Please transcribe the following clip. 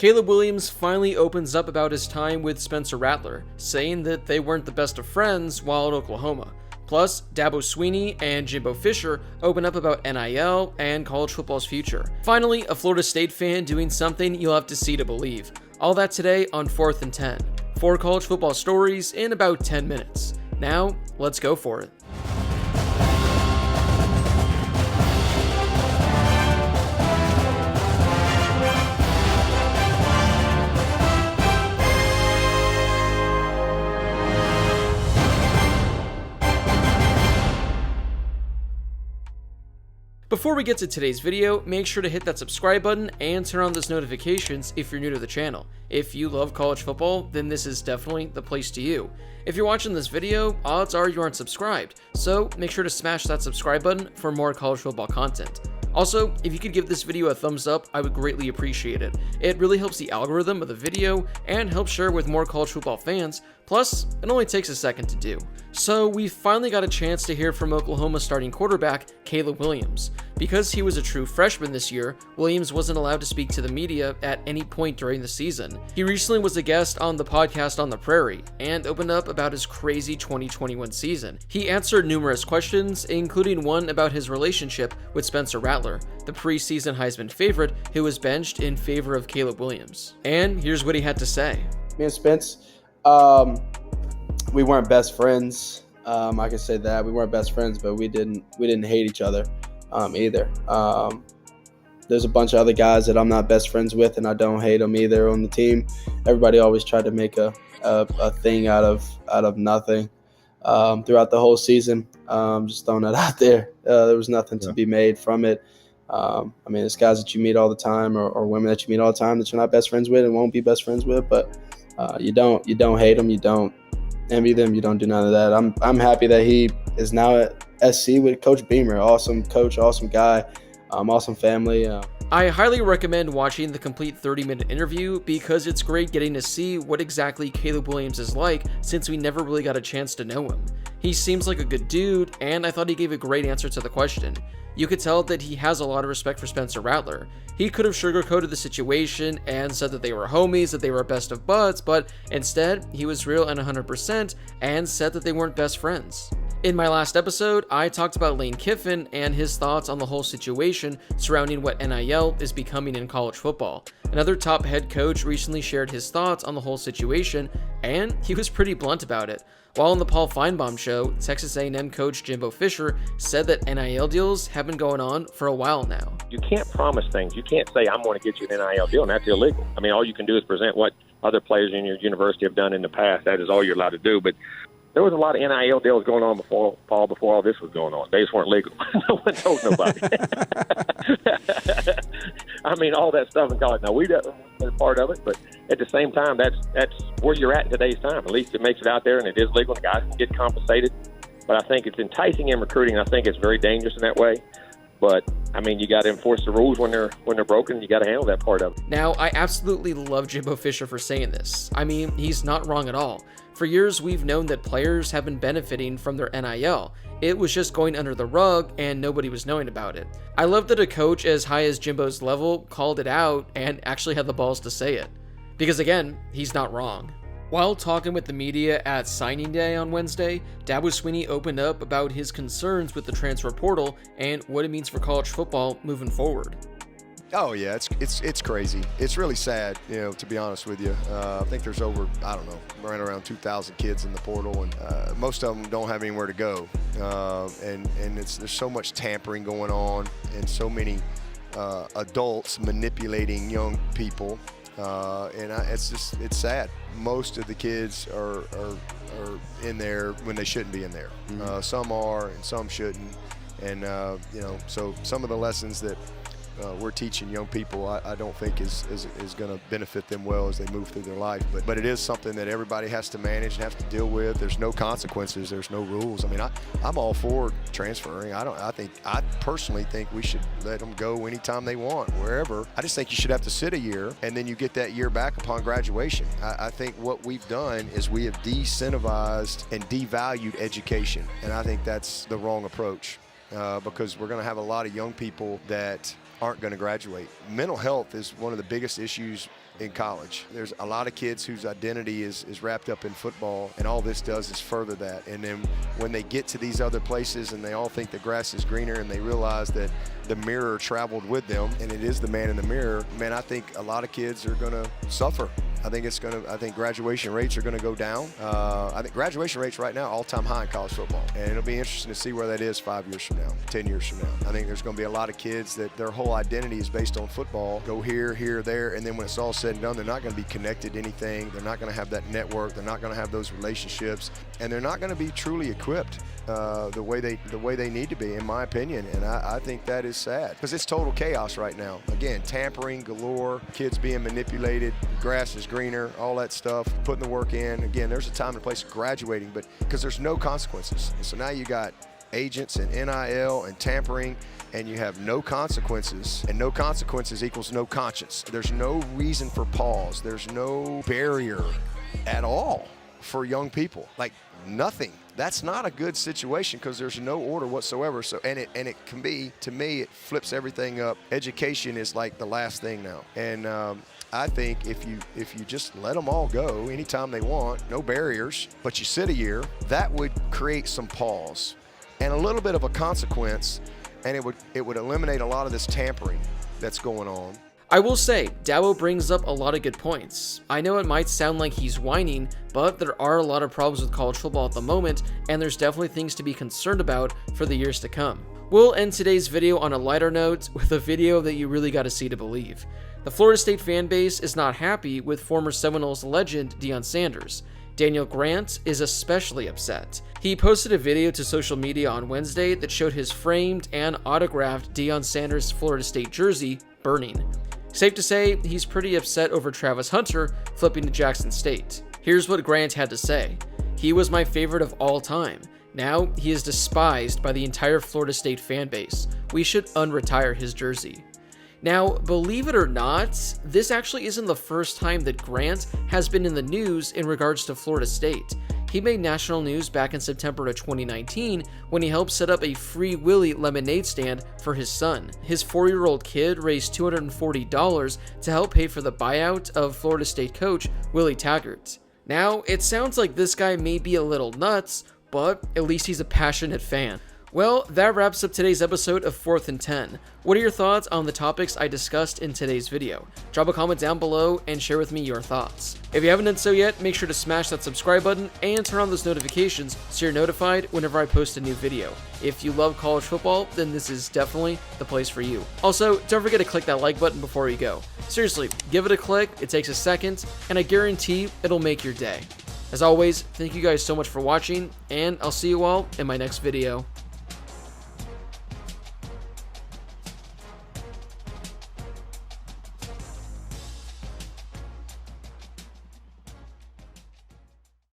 Caleb Williams finally opens up about his time with Spencer Rattler, saying that they weren't the best of friends while at Oklahoma. Plus, Dabo Swinney and Jimbo Fisher open up about NIL and college football's future. Finally, a Florida State fan doing something you'll have to see to believe. All that today on 4th and 10. 4 college football stories in about 10 minutes. Now, let's go for it. Before we get to today's video, make sure to hit that subscribe button and turn on those notifications if you're new to the channel. If you love college football, then this is definitely the place to you. If you're watching this video, odds are you aren't subscribed, so make sure to smash that subscribe button for more college football content. Also, if you could give this video a thumbs up, I would greatly appreciate it. It really helps the algorithm of the video and helps share with more college football fans, plus it only takes a second to do. So we finally got a chance to hear from Oklahoma starting quarterback Caleb Williams. Because he was a true freshman this year, Williams wasn't allowed to speak to the media at any point during the season. He recently was a guest on the podcast On the Prairie and opened up about his crazy 2021 season. He answered numerous questions, including one about his relationship with Spencer Rattler, the preseason Heisman favorite who was benched in favor of Caleb Williams. And here's what he had to say. Me and Spence, we weren't best friends. I can say that we weren't best friends, but we didn't hate each other either. There's a bunch of other guys that I'm not best friends with, and I don't hate them either on the team. Everybody always tried to make a thing out of nothing throughout the whole season. Just throwing that out there. There was nothing to be made from it. I mean, it's guys that you meet all the time, or women that you meet all the time that you're not best friends with and won't be best friends with. But you don't hate them. You don't envy them. You don't do none of that. I'm happy that he is now at SC with Coach Beamer. Awesome coach, awesome guy, awesome family. I highly recommend watching the complete 30-minute interview because it's great getting to see what exactly Caleb Williams is like since we never really got a chance to know him. He seems like a good dude, and I thought he gave a great answer to the question. You could tell that he has a lot of respect for Spencer Rattler. He could have sugarcoated the situation and said that they were homies, that they were best of buds, but instead, he was real and 100% and said that they weren't best friends. In my last episode, I talked about Lane Kiffin and his thoughts on the whole situation surrounding what NIL is becoming in college football. Another top head coach recently shared his thoughts on the whole situation, and he was pretty blunt about it. While on the Paul Feinbaum show, Texas A&M coach Jimbo Fisher said that NIL deals have been going on for a while now. You can't promise things. You can't say, I'm going to get you an NIL deal, and that's illegal. I mean, all you can do is present what other players in your university have done in the past. That is all you're allowed to do. But there was a lot of NIL deals going on before all this was going on. They just weren't legal. No one told nobody. I mean, all that stuff in college. Now, we don't be a part of it, but at the same time, that's where you're at in today's time. At least it makes it out there, and it is legal. The guys can get compensated. But I think it's enticing in recruiting. I think it's very dangerous in that way. But, I mean, you got to enforce the rules when they're broken. You got to handle that part of it. Now, I absolutely love Jimbo Fisher for saying this. I mean, he's not wrong at all. For years, we've known that players have been benefiting from their NIL. It was just going under the rug and nobody was knowing about it. I love that a coach as high as Jimbo's level called it out and actually had the balls to say it. Because again, he's not wrong. While talking with the media at signing day on Wednesday, Dabo Swinney opened up about his concerns with the transfer portal and what it means for college football moving forward. Oh yeah, it's crazy. It's really sad, to be honest with you. I think there's over, right around 2,000 kids in the portal, and most of them don't have anywhere to go. And there's so much tampering going on, and so many adults manipulating young people. It's sad. Most of the kids are in there when they shouldn't be in there. Mm-hmm. Some are, and some shouldn't. And so some of the lessons that we're teaching young people, I don't think is going to benefit them well as they move through their life. But it is something that everybody has to manage and have to deal with. There's no consequences. There's no rules. I mean, I'm all for transferring. I personally think we should let them go anytime they want, wherever. I just think you should have to sit a year, and then you get that year back upon graduation. I think what we've done is we have de-incentivized and devalued education, and I think that's the wrong approach. Because we're going to have a lot of young people that aren't going to graduate. Mental health is one of the biggest issues in college. There's a lot of kids whose identity is wrapped up in football, and all this does is further that. And then when they get to these other places and they all think the grass is greener and they realize that the mirror traveled with them and it is the man in the mirror, man, I think a lot of kids are going to suffer. I think graduation rates are going to go down. I think graduation rates right now all-time high in college football, and it'll be interesting to see where that is 5 years from now, 10 years from now. I think there's going to be a lot of kids that their whole identity is based on football. Go here, there, and then when it's all said and done, they're not going to be connected to anything. They're not going to have that network. They're not going to have those relationships, and they're not going to be truly equipped the way they need to be, in my opinion. And I think that is sad because it's total chaos right now. Again, tampering galore, kids being manipulated, grass is greener, all that stuff, putting the work in. Again, there's a time and place of graduating, but because there's no consequences. And so now you got agents and NIL and tampering, and you have no consequences, and no consequences equals no conscience. There's no reason for pause. There's no barrier at all for young people, like nothing. That's not a good situation because there's no order whatsoever. So and it can be, to me, it flips everything up. Education is like the last thing now. And I think if you just let them all go anytime they want, no barriers, but you sit a year, that would create some pause and a little bit of a consequence, and it would eliminate a lot of this tampering that's going on. I will say, Dabo brings up a lot of good points. I know it might sound like he's whining, but there are a lot of problems with college football at the moment, and there's definitely things to be concerned about for the years to come. We'll end today's video on a lighter note with a video that you really gotta see to believe. The Florida State fan base is not happy with former Seminoles legend Deion Sanders. Daniel Grant is especially upset. He posted a video to social media on Wednesday that showed his framed and autographed Deion Sanders Florida State jersey burning. Safe to say, he's pretty upset over Travis Hunter flipping to Jackson State. Here's what Grant had to say. "He was my favorite of all time. Now he is despised by the entire Florida State fan base. We should unretire his jersey." Now, believe it or not, this actually isn't the first time that Grant has been in the news in regards to Florida State. He made national news back in September of 2019 when he helped set up a Free Willy lemonade stand for his son. His 4-year-old kid raised $240 to help pay for the buyout of Florida State coach Willie Taggart. Now, it sounds like this guy may be a little nuts, but at least he's a passionate fan. Well, that wraps up today's episode of 4th and 10. What are your thoughts on the topics I discussed in today's video? Drop a comment down below and share with me your thoughts. If you haven't done so yet, make sure to smash that subscribe button and turn on those notifications so you're notified whenever I post a new video. If you love college football, then this is definitely the place for you. Also, don't forget to click that like button before you go. Seriously, give it a click, it takes a second, and I guarantee it'll make your day. As always, thank you guys so much for watching, and I'll see you all in my next video.